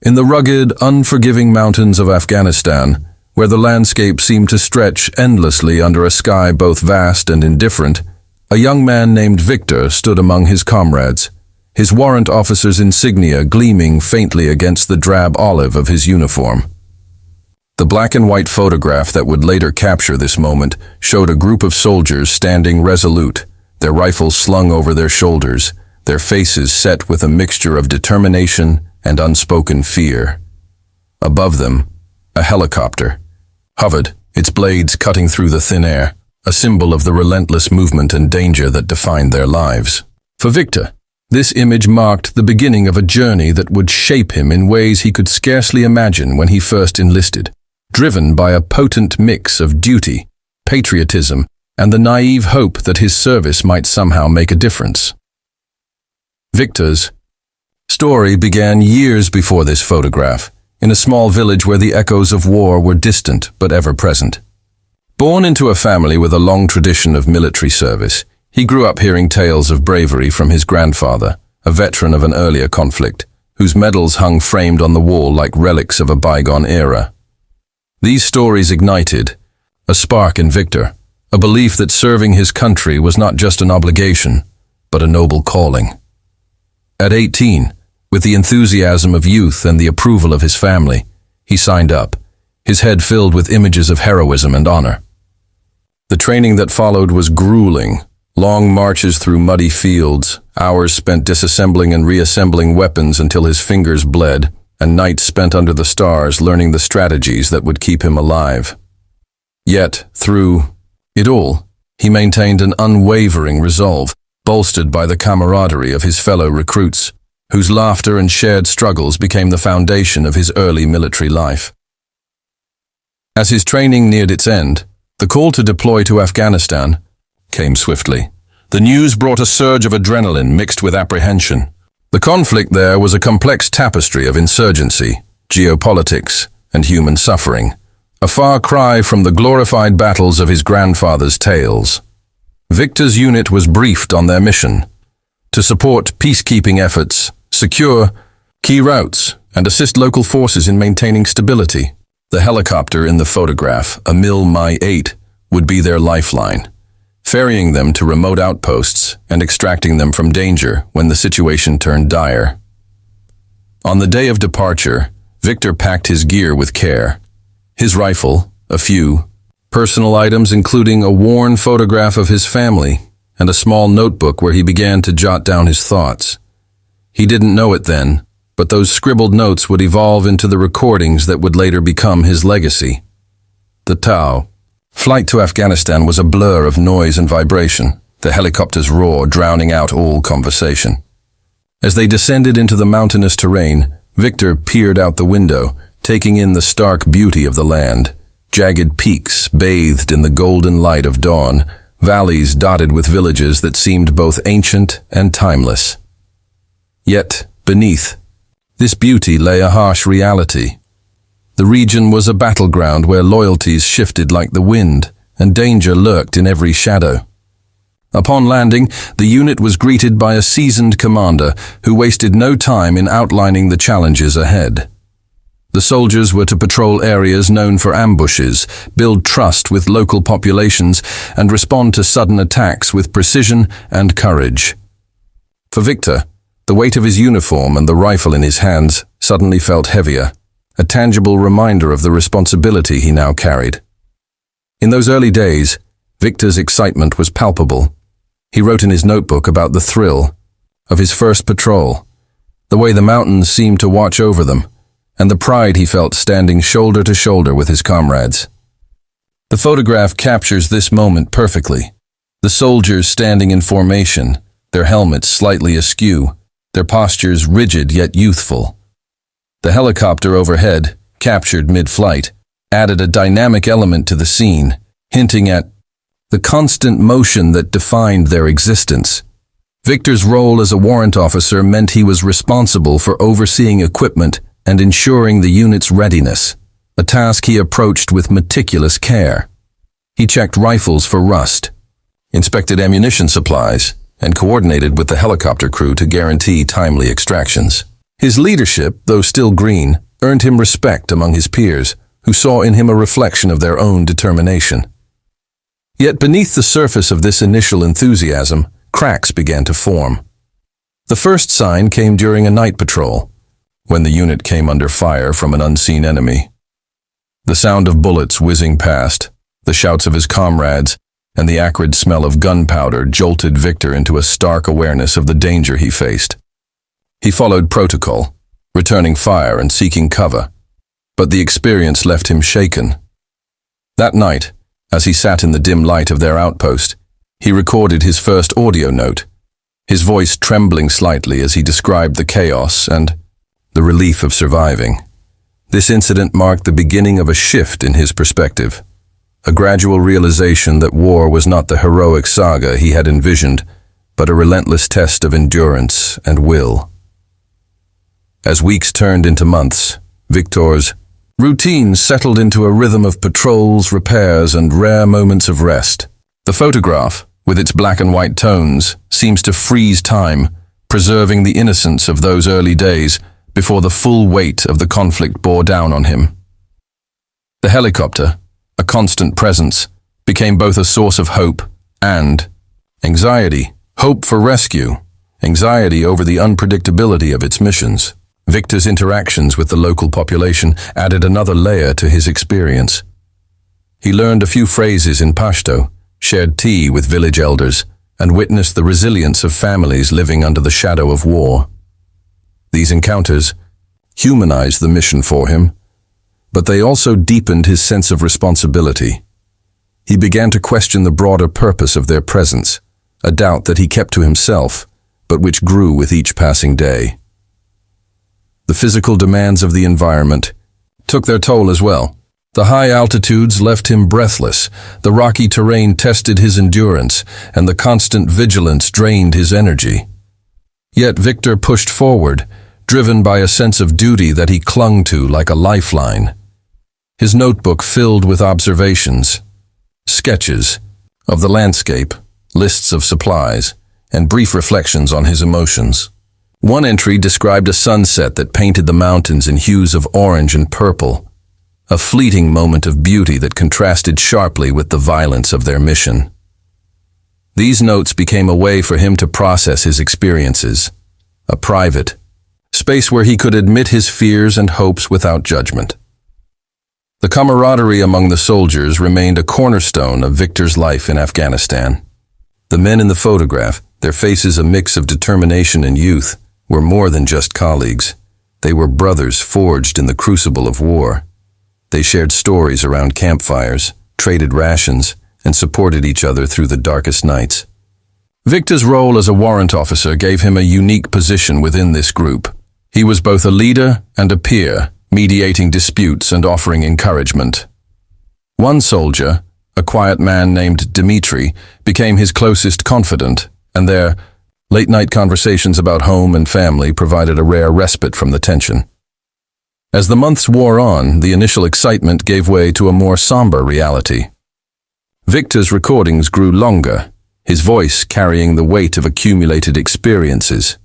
In the rugged, unforgiving mountains of Afghanistan, where the landscape seemed to stretch endlessly under a sky both vast and indifferent, a young man named Victor stood among his comrades, his warrant officer's insignia gleaming faintly against the drab olive of his uniform. The black and white photograph that would later capture this moment showed a group of soldiers standing resolute, their rifles slung over their shoulders, their faces set with a mixture of determination and unspoken fear. Above them, a helicopter hovered, its blades cutting through the thin air, a symbol of the relentless movement and danger that defined their lives. For Victor, this image marked the beginning of a journey that would shape him in ways he could scarcely imagine when he first enlisted, driven by a potent mix of duty, patriotism, and the naive hope that his service might somehow make a difference. Victor's story began years before this photograph, in a small village where the echoes of war were distant but ever present. Born into a family with a long tradition of military service, he grew up hearing tales of bravery from his grandfather, a veteran of an earlier conflict, whose medals hung framed on the wall like relics of a bygone era. These stories ignited a spark in Victor, a belief that serving his country was not just an obligation, but a noble calling. At 18, with the enthusiasm of youth and the approval of his family, he signed up, his head filled with images of heroism and honor. The training that followed was grueling, long marches through muddy fields, hours spent disassembling and reassembling weapons until his fingers bled, and nights spent under the stars learning the strategies that would keep him alive. Yet, through it all, he maintained an unwavering resolve, bolstered by the camaraderie of his fellow recruits, whose laughter and shared struggles became the foundation of his early military life. As his training neared its end, the call to deploy to Afghanistan came swiftly. The news brought a surge of adrenaline mixed with apprehension. The conflict there was a complex tapestry of insurgency, geopolitics, and human suffering, a far cry from the glorified battles of his grandfather's tales. Victor's unit was briefed on their mission: to support peacekeeping efforts, secure key routes, and assist local forces in maintaining stability. The helicopter in the photograph, a Mi-8, would be their lifeline, ferrying them to remote outposts and extracting them from danger when the situation turned dire. On the day of departure, Victor packed his gear with care. His rifle, a few personal items including a worn photograph of his family, and a small notebook where he began to jot down his thoughts. He didn't know it then, but those scribbled notes would evolve into the recordings that would later become his legacy. The Tau. Flight to Afghanistan was a blur of noise and vibration, the helicopter's roar drowning out all conversation. As they descended into the mountainous terrain, Victor peered out the window, taking in the stark beauty of the land. Jagged peaks bathed in the golden light of dawn, valleys dotted with villages that seemed both ancient and timeless. Yet, beneath this beauty lay a harsh reality. The region was a battleground where loyalties shifted like the wind, and danger lurked in every shadow. Upon landing, the unit was greeted by a seasoned commander who wasted no time in outlining the challenges ahead. The soldiers were to patrol areas known for ambushes, build trust with local populations, and respond to sudden attacks with precision and courage. For Victor, the weight of his uniform and the rifle in his hands suddenly felt heavier, a tangible reminder of the responsibility he now carried. In those early days, Victor's excitement was palpable. He wrote in his notebook about the thrill of his first patrol, the way the mountains seemed to watch over them, and the pride he felt standing shoulder to shoulder with his comrades. The photograph captures this moment perfectly. The soldiers standing in formation, their helmets slightly askew, their postures rigid yet youthful. The helicopter overhead, captured mid-flight, added a dynamic element to the scene, hinting at the constant motion that defined their existence. Victor's role as a warrant officer meant he was responsible for overseeing equipment and ensuring the unit's readiness, a task he approached with meticulous care. He checked rifles for rust, inspected ammunition supplies, and coordinated with the helicopter crew to guarantee timely extractions. His leadership, though still green, earned him respect among his peers, who saw in him a reflection of their own determination. Yet beneath the surface of this initial enthusiasm, cracks began to form. The first sign came during a night patrol, when the unit came under fire from an unseen enemy. The sound of bullets whizzing past, the shouts of his comrades, and the acrid smell of gunpowder jolted Victor into a stark awareness of the danger he faced. He followed protocol, returning fire and seeking cover, but the experience left him shaken. That night, as he sat in the dim light of their outpost, he recorded his first audio note, his voice trembling slightly as he described the chaos and the relief of surviving. This incident marked the beginning of a shift in his perspective, a gradual realization that war was not the heroic saga he had envisioned, but a relentless test of endurance and will. As weeks turned into months, Victor's routine settled into a rhythm of patrols, repairs, and rare moments of rest. The photograph, with its black and white tones, seems to freeze time, preserving the innocence of those early days before the full weight of the conflict bore down on him. The helicopter, a constant presence, became both a source of hope and anxiety. Hope for rescue, anxiety over the unpredictability of its missions. Victor's interactions with the local population added another layer to his experience. He learned a few phrases in Pashto, shared tea with village elders, and witnessed the resilience of families living under the shadow of war. These encounters humanized the mission for him, but they also deepened his sense of responsibility. He began to question the broader purpose of their presence, a doubt that he kept to himself, but which grew with each passing day. The physical demands of the environment took their toll as well. The high altitudes left him breathless, the rocky terrain tested his endurance, and the constant vigilance drained his energy. Yet Victor pushed forward, driven by a sense of duty that he clung to like a lifeline. His notebook filled with observations, sketches of the landscape, lists of supplies, and brief reflections on his emotions. One entry described a sunset that painted the mountains in hues of orange and purple, a fleeting moment of beauty that contrasted sharply with the violence of their mission. These notes became a way for him to process his experiences, a private space where he could admit his fears and hopes without judgment. The camaraderie among the soldiers remained a cornerstone of Victor's life in Afghanistan. The men in the photograph, their faces a mix of determination and youth, were more than just colleagues. They were brothers forged in the crucible of war. They shared stories around campfires, traded rations, and supported each other through the darkest nights. Victor's role as a warrant officer gave him a unique position within this group. He was both a leader and a peer, mediating disputes and offering encouragement. One soldier, a quiet man named Dmitri, became his closest confidant, and their late-night conversations about home and family provided a rare respite from the tension. As the months wore on, the initial excitement gave way to a more somber reality. Victor's recordings grew longer, his voice carrying the weight of accumulated experiences.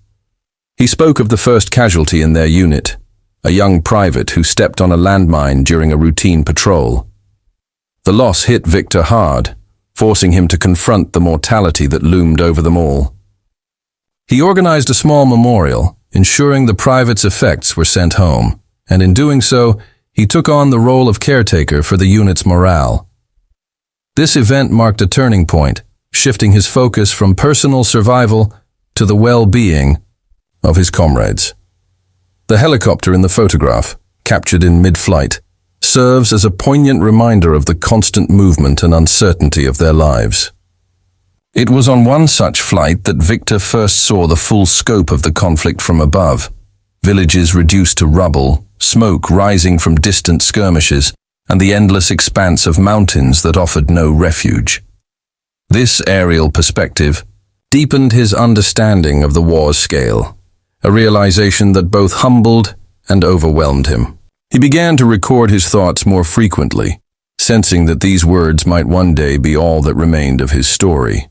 He spoke of the first casualty in their unit, a young private who stepped on a landmine during a routine patrol. The loss hit Victor hard, forcing him to confront the mortality that loomed over them all. He organized a small memorial, ensuring the private's effects were sent home, and in doing so, he took on the role of caretaker for the unit's morale. This event marked a turning point, shifting his focus from personal survival to the well-being of his comrades. The helicopter in the photograph, captured in mid-flight, serves as a poignant reminder of the constant movement and uncertainty of their lives. It was on one such flight that Victor first saw the full scope of the conflict from above. Villages reduced to rubble, smoke rising from distant skirmishes, and the endless expanse of mountains that offered no refuge. This aerial perspective deepened his understanding of the war's scale, a realization that both humbled and overwhelmed him. He began to record his thoughts more frequently, sensing that these words might one day be all that remained of his story.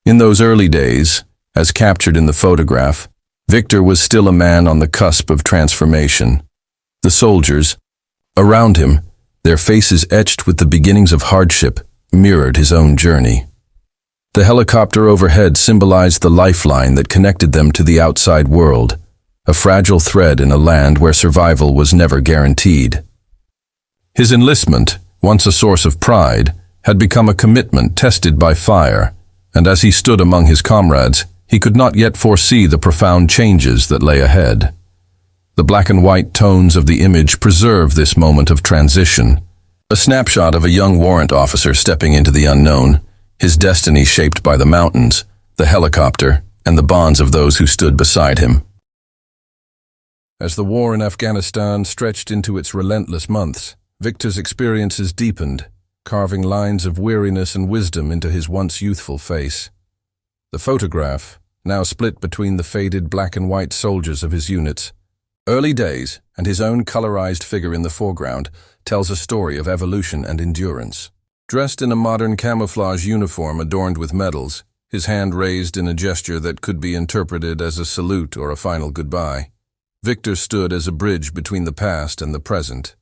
In those early days, as captured in the photograph, Victor was still a man on the cusp of transformation. The soldiers, around him, their faces etched with the beginnings of hardship, mirrored his own journey. The helicopter overhead symbolized the lifeline that connected them to the outside world, a fragile thread in a land where survival was never guaranteed. His enlistment, once a source of pride, had become a commitment tested by fire, and as he stood among his comrades, he could not yet foresee the profound changes that lay ahead. The black and white tones of the image preserve this moment of transition, a snapshot of a young warrant officer stepping into the unknown, his destiny shaped by the mountains, the helicopter, and the bonds of those who stood beside him. As the war in Afghanistan stretched into its relentless months, Victor's experiences deepened, carving lines of weariness and wisdom into his once youthful face. The photograph, now split between the faded black and white soldiers of his units, early days and his own colorized figure in the foreground, tells a story of evolution and endurance. Dressed in a modern camouflage uniform adorned with medals, his hand raised in a gesture that could be interpreted as a salute or a final goodbye, Victor stood as a bridge between the past and the present.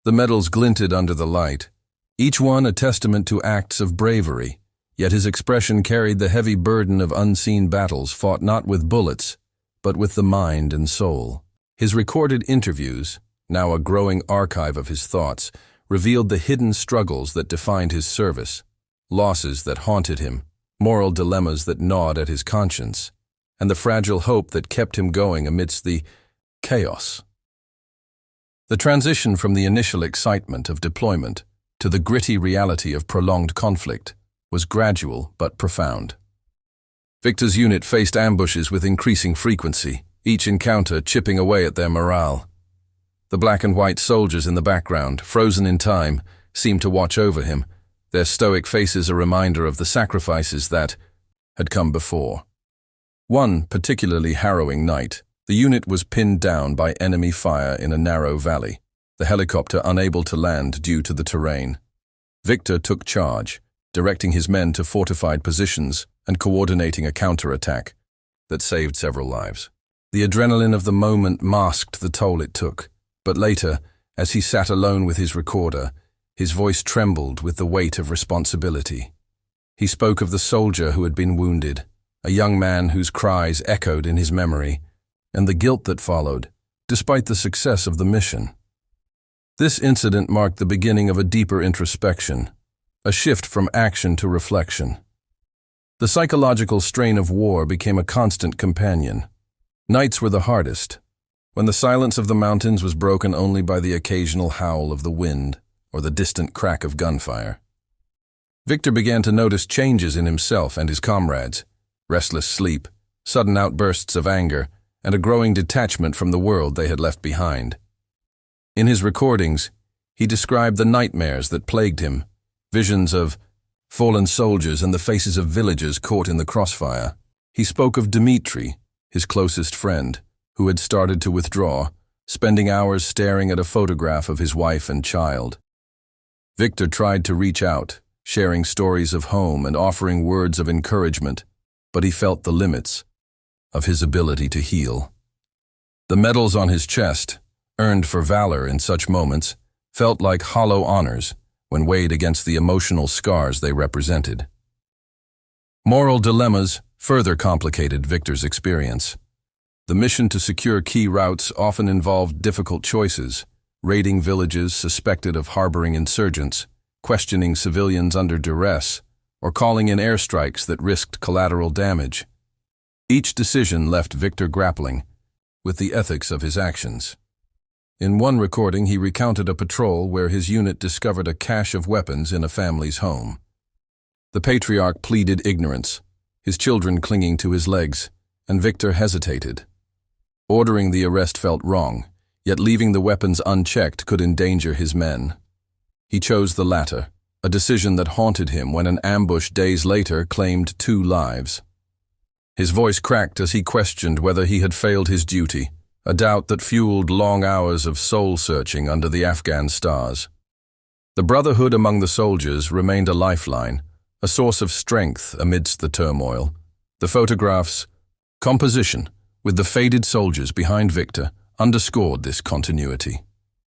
The medals glinted under the light, each one a testament to acts of bravery, yet his expression carried the heavy burden of unseen battles fought not with bullets, but with the mind and soul. His recorded interviews, now a growing archive of his thoughts, revealed the hidden struggles that defined his service, losses that haunted him, moral dilemmas that gnawed at his conscience, and the fragile hope that kept him going amidst the chaos. The transition from the initial excitement of deployment to the gritty reality of prolonged conflict was gradual but profound. Victor's unit faced ambushes with increasing frequency, each encounter chipping away at their morale. The black and white soldiers in the background, frozen in time, seemed to watch over him, their stoic faces a reminder of the sacrifices that had come before. One particularly harrowing night, the unit was pinned down by enemy fire in a narrow valley, the helicopter unable to land due to the terrain. Victor took charge, directing his men to fortified positions and coordinating a counterattack that saved several lives. The adrenaline of the moment masked the toll it took, but later, as he sat alone with his recorder, his voice trembled with the weight of responsibility. He spoke of the soldier who had been wounded, a young man whose cries echoed in his memory, and the guilt that followed, despite the success of the mission. This incident marked the beginning of a deeper introspection, a shift from action to reflection. The psychological strain of war became a constant companion. Nights were the hardest, when the silence of the mountains was broken only by the occasional howl of the wind or the distant crack of gunfire. Victor began to notice changes in himself and his comrades, restless sleep, sudden outbursts of anger, and a growing detachment from the world they had left behind. In his recordings, he described the nightmares that plagued him, visions of fallen soldiers and the faces of villagers caught in the crossfire. He spoke of Dmitri, his closest friend, who had started to withdraw, spending hours staring at a photograph of his wife and child. Victor tried to reach out, sharing stories of home and offering words of encouragement, but he felt the limits of his ability to heal. The medals on his chest, earned for valor in such moments, felt like hollow honors when weighed against the emotional scars they represented. Moral dilemmas further complicated Victor's experience. The mission to secure key routes often involved difficult choices, raiding villages suspected of harboring insurgents, questioning civilians under duress, or calling in airstrikes that risked collateral damage. Each decision left Victor grappling with the ethics of his actions. In one recording, he recounted a patrol where his unit discovered a cache of weapons in a family's home. The patriarch pleaded ignorance, his children clinging to his legs, and Victor hesitated. Ordering the arrest felt wrong, yet leaving the weapons unchecked could endanger his men. He chose the latter, a decision that haunted him when an ambush days later claimed 2 lives. His voice cracked as he questioned whether he had failed his duty, a doubt that fueled long hours of soul-searching under the Afghan stars. The brotherhood among the soldiers remained a lifeline, a source of strength amidst the turmoil. The photograph's composition with the faded soldiers behind Victor, underscored this continuity.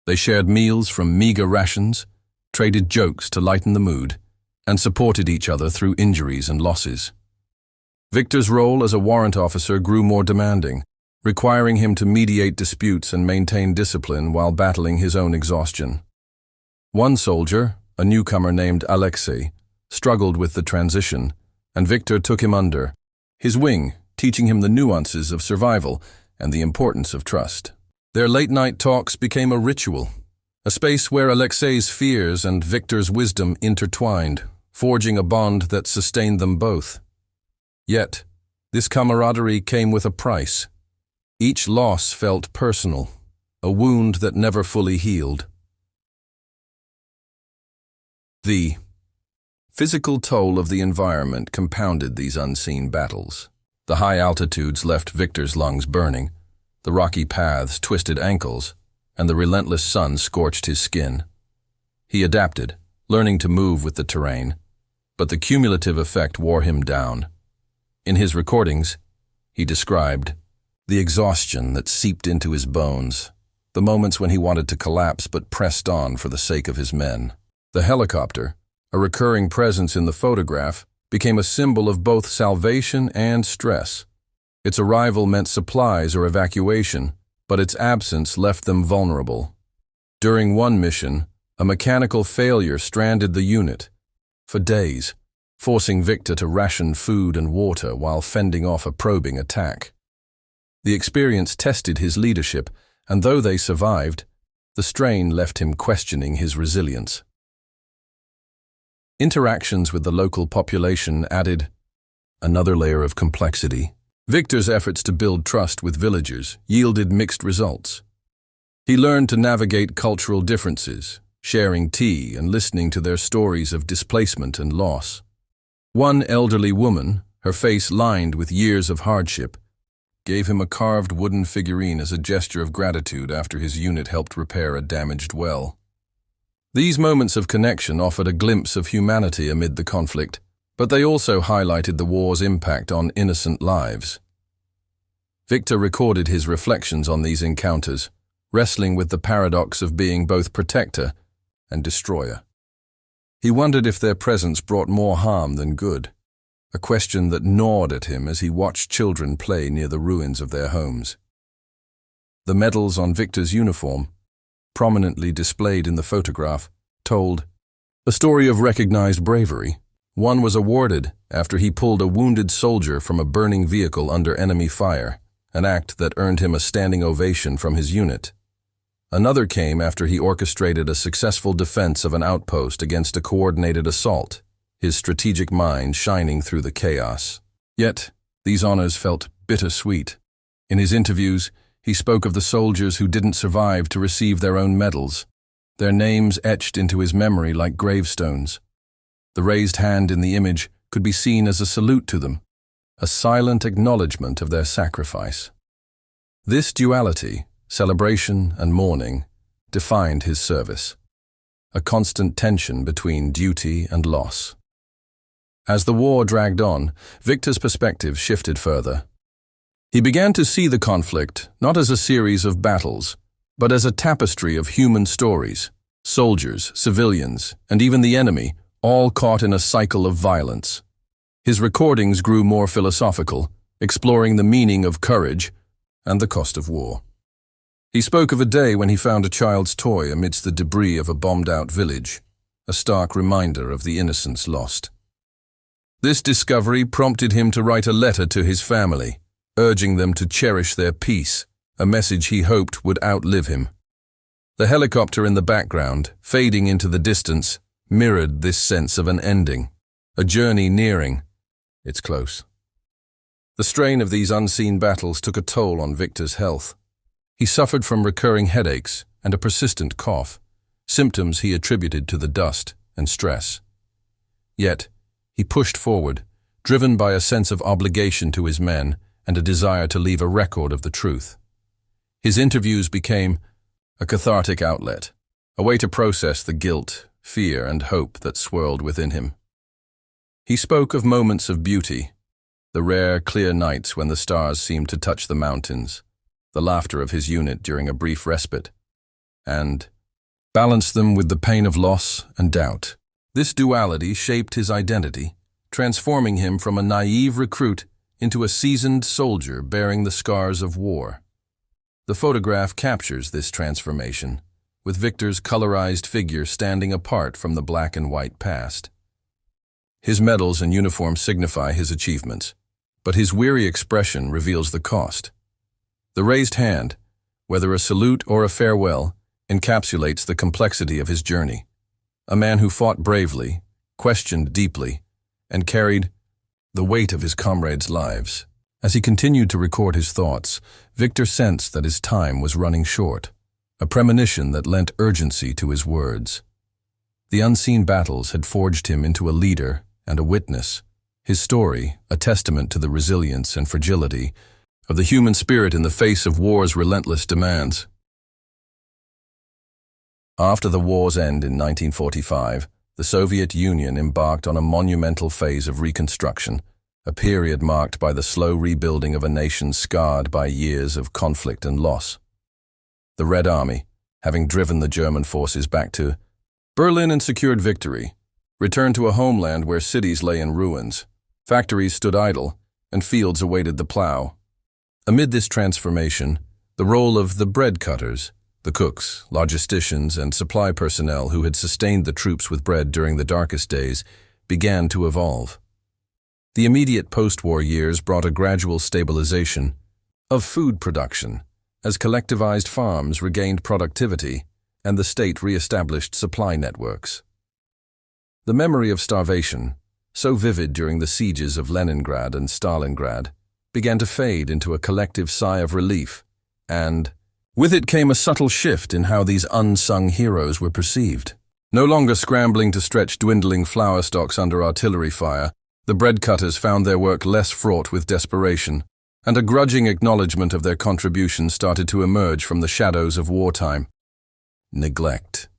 They shared meals from meager rations, traded jokes to lighten the mood, and supported each other through injuries and losses. Victor's role as a warrant officer grew more demanding, requiring him to mediate disputes and maintain discipline while battling his own exhaustion. One soldier, a newcomer named Alexei, struggled with the transition, and Victor took him under his wing, teaching him the nuances of survival and the importance of trust. Their late-night talks became a ritual, a space where Alexei's fears and Victor's wisdom intertwined, forging a bond that sustained them both. Yet, this camaraderie came with a price. Each loss felt personal, a wound that never fully healed. The physical toll of the environment compounded these unseen battles. The high altitudes left Victor's lungs burning, the rocky paths twisted ankles, and the relentless sun scorched his skin. He adapted, learning to move with the terrain, but the cumulative effect wore him down. In his recordings, he described the exhaustion that seeped into his bones, the moments when he wanted to collapse but pressed on for the sake of his men. The helicopter, a recurring presence in the photograph, became a symbol of both salvation and stress. Its arrival meant supplies or evacuation, but its absence left them vulnerable. During one mission, a mechanical failure stranded the unit for days, forcing Victor to ration food and water while fending off a probing attack. The experience tested his leadership, and though they survived, the strain left him questioning his resilience. Interactions with the local population added another layer of complexity. Victor's efforts to build trust with villagers yielded mixed results. He learned to navigate cultural differences, sharing tea and listening to their stories of displacement and loss. One elderly woman, her face lined with years of hardship, gave him a carved wooden figurine as a gesture of gratitude after his unit helped repair a damaged well. These moments of connection offered a glimpse of humanity amid the conflict, but they also highlighted the war's impact on innocent lives. Victor recorded his reflections on these encounters, wrestling with the paradox of being both protector and destroyer. He wondered if their presence brought more harm than good, a question that gnawed at him as he watched children play near the ruins of their homes. The medals on Victor's uniform, prominently displayed in the photograph, told a story of recognized bravery. One was awarded after he pulled a wounded soldier from a burning vehicle under enemy fire, an act that earned him a standing ovation from his unit. Another came after he orchestrated a successful defense of an outpost against a coordinated assault, his strategic mind shining through the chaos. Yet, these honors felt bittersweet. In his interviews, he spoke of the soldiers who didn't survive to receive their own medals, their names etched into his memory like gravestones. The raised hand in the image could be seen as a salute to them, a silent acknowledgement of their sacrifice. This duality, celebration and mourning, defined his service, a constant tension between duty and loss. As the war dragged on, Victor's perspective shifted further. He began to see the conflict not as a series of battles, but as a tapestry of human stories, soldiers, civilians, and even the enemy, all caught in a cycle of violence. His recordings grew more philosophical, exploring the meaning of courage and the cost of war. He spoke of a day when he found a child's toy amidst the debris of a bombed-out village, a stark reminder of the innocence lost. This discovery prompted him to write a letter to his family, urging them to cherish their peace, a message he hoped would outlive him. The helicopter in the background, fading into the distance, mirrored this sense of an ending, a journey nearing. It's close. The strain of these unseen battles took a toll on Victor's health. He suffered from recurring headaches and a persistent cough, symptoms he attributed to the dust and stress. Yet, he pushed forward, driven by a sense of obligation to his men and a desire to leave a record of the truth. His interviews became a cathartic outlet, a way to process the guilt, fear, and hope that swirled within him. He spoke of moments of beauty, the rare, clear nights when the stars seemed to touch the mountains, the laughter of his unit during a brief respite, and balanced them with the pain of loss and doubt. This duality shaped his identity, transforming him from a naive recruit into a seasoned soldier bearing the scars of war. The photograph captures this transformation, with Victor's colorized figure standing apart from the black and white past. His medals and uniform signify his achievements, but his weary expression reveals the cost. The raised hand, whether a salute or a farewell, encapsulates the complexity of his journey. A man who fought bravely, questioned deeply, and carried the weight of his comrades' lives. As he continued to record his thoughts, Victor sensed that his time was running short, a premonition that lent urgency to his words. The unseen battles had forged him into a leader and a witness, his story a testament to the resilience and fragility of the human spirit in the face of war's relentless demands. After the war's end in 1945, the Soviet Union embarked on a monumental phase of reconstruction, a period marked by the slow rebuilding of a nation scarred by years of conflict and loss. The Red Army, having driven the German forces back to Berlin and secured victory, returned to a homeland where cities lay in ruins, factories stood idle, and fields awaited the plow. Amid this transformation, the role of the bread cutters, the cooks, logisticians, and supply personnel who had sustained the troops with bread during the darkest days began to evolve. The immediate post-war years brought a gradual stabilization of food production as collectivized farms regained productivity and the state re-established supply networks. The memory of starvation, so vivid during the sieges of Leningrad and Stalingrad, began to fade into a collective sigh of relief, and with it came a subtle shift in how these unsung heroes were perceived. No longer scrambling to stretch dwindling flour stocks under artillery fire, the bread cutters found their work less fraught with desperation, and a grudging acknowledgement of their contributions started to emerge from the shadows of wartime. Neglect.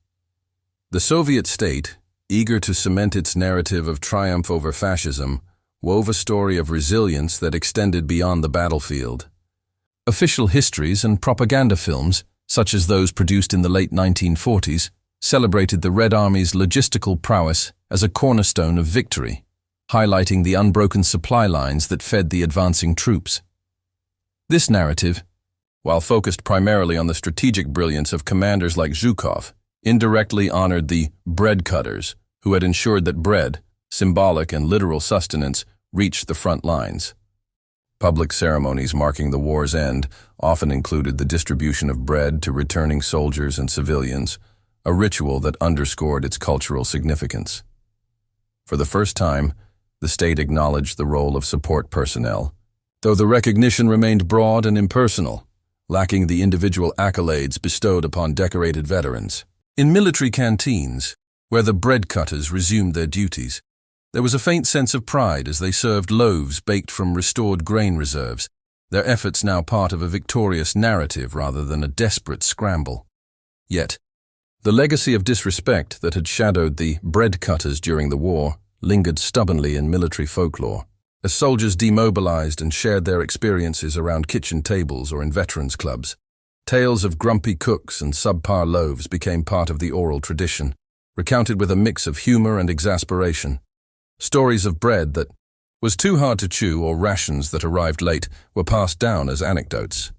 The Soviet state, eager to cement its narrative of triumph over fascism, wove a story of resilience that extended beyond the battlefield. Official histories and propaganda films, such as those produced in the late 1940s, celebrated the Red Army's logistical prowess as a cornerstone of victory, highlighting the unbroken supply lines that fed the advancing troops. This narrative, while focused primarily on the strategic brilliance of commanders like Zhukov, indirectly honored the bread cutters who had ensured that bread, symbolic and literal sustenance, reached the front lines. Public ceremonies marking the war's end often included the distribution of bread to returning soldiers and civilians, a ritual that underscored its cultural significance. For the first time, the state acknowledged the role of support personnel, though the recognition remained broad and impersonal, lacking the individual accolades bestowed upon decorated veterans. In military canteens, where the bread cutters resumed their duties, there was a faint sense of pride as they served loaves baked from restored grain reserves, their efforts now part of a victorious narrative rather than a desperate scramble. Yet, the legacy of disrespect that had shadowed the bread cutters during the war lingered stubbornly in military folklore, as soldiers demobilized and shared their experiences around kitchen tables or in veterans' clubs. Tales of grumpy cooks and subpar loaves became part of the oral tradition, recounted with a mix of humor and exasperation. Stories of bread that was too hard to chew or rations that arrived late were passed down as anecdotes,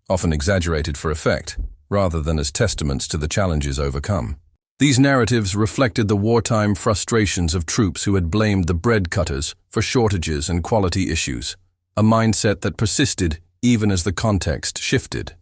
often exaggerated for effect, rather than as testaments to the challenges overcome. These narratives reflected the wartime frustrations of troops who had blamed the bread cutters for shortages and quality issues, a mindset that persisted even as the context shifted.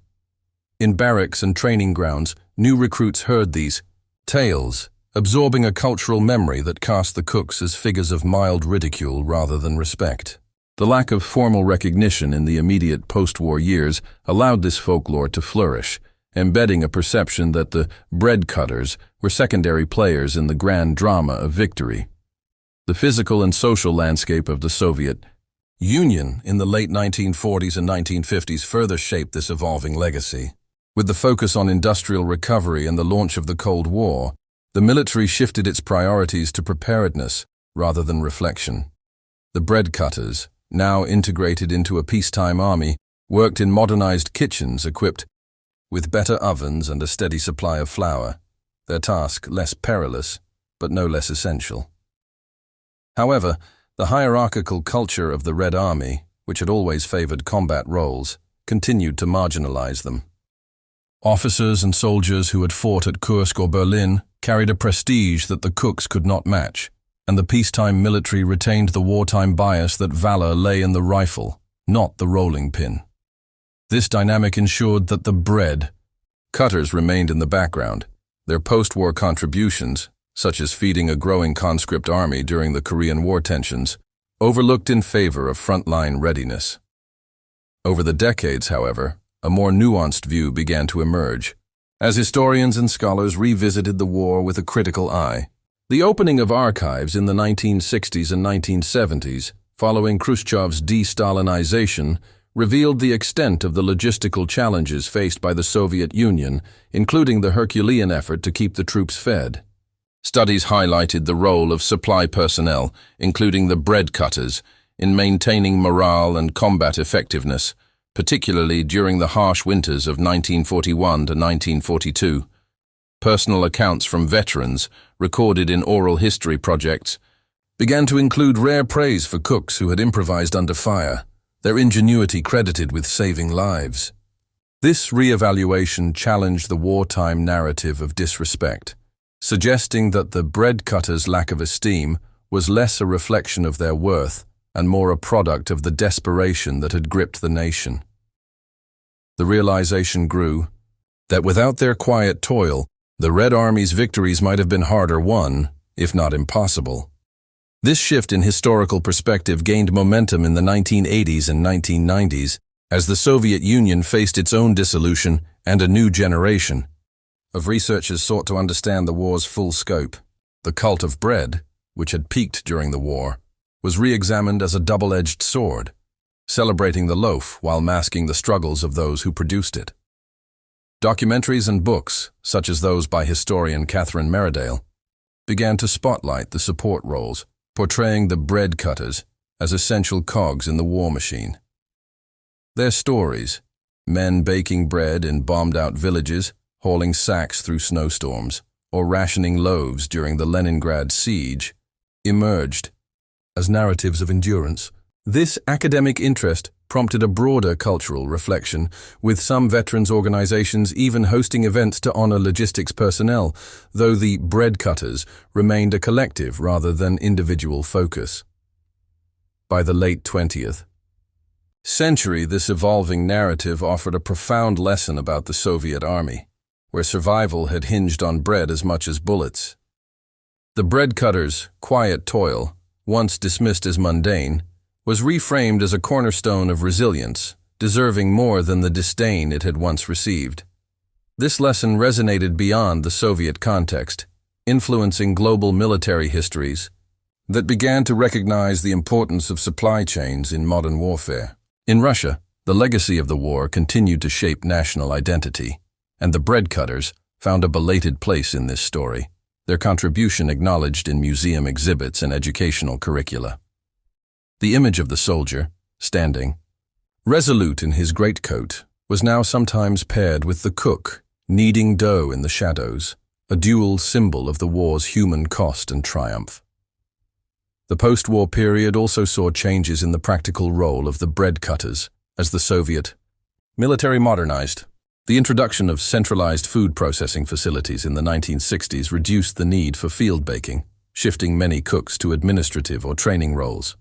In barracks and training grounds, new recruits heard these tales, absorbing a cultural memory that cast the cooks as figures of mild ridicule rather than respect. The lack of formal recognition in the immediate post-war years allowed this folklore to flourish, embedding a perception that the bread cutters were secondary players in the grand drama of victory. The physical and social landscape of the Soviet Union in the late 1940s and 1950s further shaped this evolving legacy. With the focus on industrial recovery and the launch of the Cold War, the military shifted its priorities to preparedness rather than reflection. The bread cutters, now integrated into a peacetime army, worked in modernized kitchens equipped with better ovens and a steady supply of flour, their task less perilous, but no less essential. However, the hierarchical culture of the Red Army, which had always favored combat roles, continued to marginalize them. Officers and soldiers who had fought at Kursk or Berlin carried a prestige that the cooks could not match, and the peacetime military retained the wartime bias that valor lay in the rifle, not the rolling pin. This dynamic ensured that the bread cutters remained in the background. Their post-war contributions, such as feeding a growing conscript army during the Korean War tensions, overlooked in favor of frontline readiness. Over the decades, however, a more nuanced view began to emerge, as historians and scholars revisited the war with a critical eye. The opening of archives in the 1960s and 1970s, following Khrushchev's de-Stalinization, revealed the extent of the logistical challenges faced by the Soviet Union, including the Herculean effort to keep the troops fed. Studies highlighted the role of supply personnel, including the bread cutters, in maintaining morale and combat effectiveness, particularly during the harsh winters of 1941 to 1942. Personal accounts from veterans, recorded in oral history projects, began to include rare praise for cooks who had improvised under fire, their ingenuity credited with saving lives. This re-evaluation challenged the wartime narrative of disrespect, suggesting that the bread cutters' lack of esteem was less a reflection of their worth and more a product of the desperation that had gripped the nation. The realization grew that without their quiet toil, the Red Army's victories might have been harder won, if not impossible. This shift in historical perspective gained momentum in the 1980s and 1990s as the Soviet Union faced its own dissolution and a new generation of researchers sought to understand the war's full scope. The cult of bread, which had peaked during the war, was re-examined as a double-edged sword, celebrating the loaf while masking the struggles of those who produced it. Documentaries and books, such as those by historian Catherine Meredale, began to spotlight the support roles, portraying the bread cutters as essential cogs in the war machine. Their stories, men baking bread in bombed-out villages, hauling sacks through snowstorms, or rationing loaves during the Leningrad siege, emerged as narratives of endurance. This academic interest prompted a broader cultural reflection, with some veterans organizations even hosting events to honor logistics personnel, though the bread cutters remained a collective rather than individual focus. By the late 20th century, this evolving narrative offered a profound lesson about the Soviet Army, where survival had hinged on bread as much as bullets. The bread cutters' quiet toil, once dismissed as mundane, was reframed as a cornerstone of resilience, deserving more than the disdain it had once received. This lesson resonated beyond the Soviet context, influencing global military histories that began to recognize the importance of supply chains in modern warfare. In Russia, the legacy of the war continued to shape national identity, and the bread cutters found a belated place in this story, their contribution acknowledged in museum exhibits and educational curricula. The image of the soldier, standing, resolute in his greatcoat, was now sometimes paired with the cook, kneading dough in the shadows, a dual symbol of the war's human cost and triumph. The post-war period also saw changes in the practical role of the bread cutters as the Soviet military modernized. The introduction of centralized food processing facilities in the 1960s reduced the need for field baking, shifting many cooks to administrative or training roles.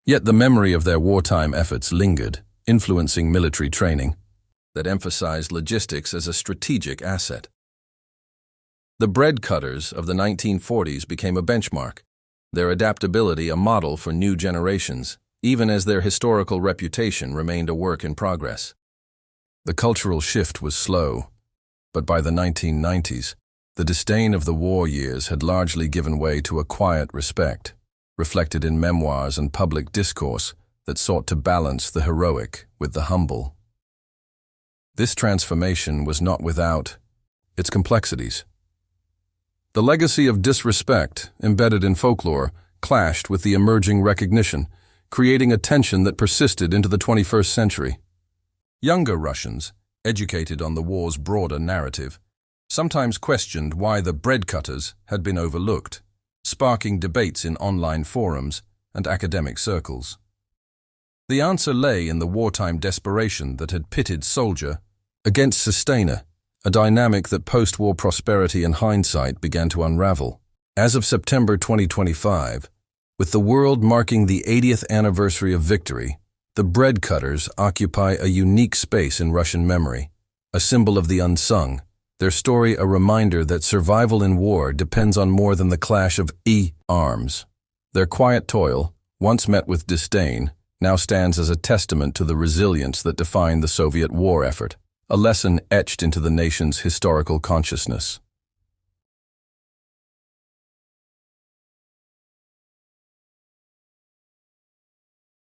Yet the memory of their wartime efforts lingered, influencing military training that emphasized logistics as a strategic asset. The bread cutters of the 1940s became a benchmark, their adaptability a model for new generations, even as their historical reputation remained a work in progress. The cultural shift was slow, but by the 1990s, the disdain of the war years had largely given way to a quiet respect, reflected in memoirs and public discourse that sought to balance the heroic with the humble. This transformation was not without its complexities. The legacy of disrespect embedded in folklore clashed with the emerging recognition, creating a tension that persisted into the 21st century. Younger Russians, educated on the war's broader narrative, sometimes questioned why the bread cutters had been overlooked, sparking debates in online forums and academic circles. The answer lay in the wartime desperation that had pitted soldier against sustainer, a dynamic that post-war prosperity and hindsight began to unravel. As of September 2025, with the world marking the 80th anniversary of victory, the bread cutters occupy a unique space in Russian memory, a symbol of the unsung, their story a reminder that survival in war depends on more than the clash of arms. Their quiet toil, once met with disdain, now stands as a testament to the resilience that defined the Soviet war effort, a lesson etched into the nation's historical consciousness.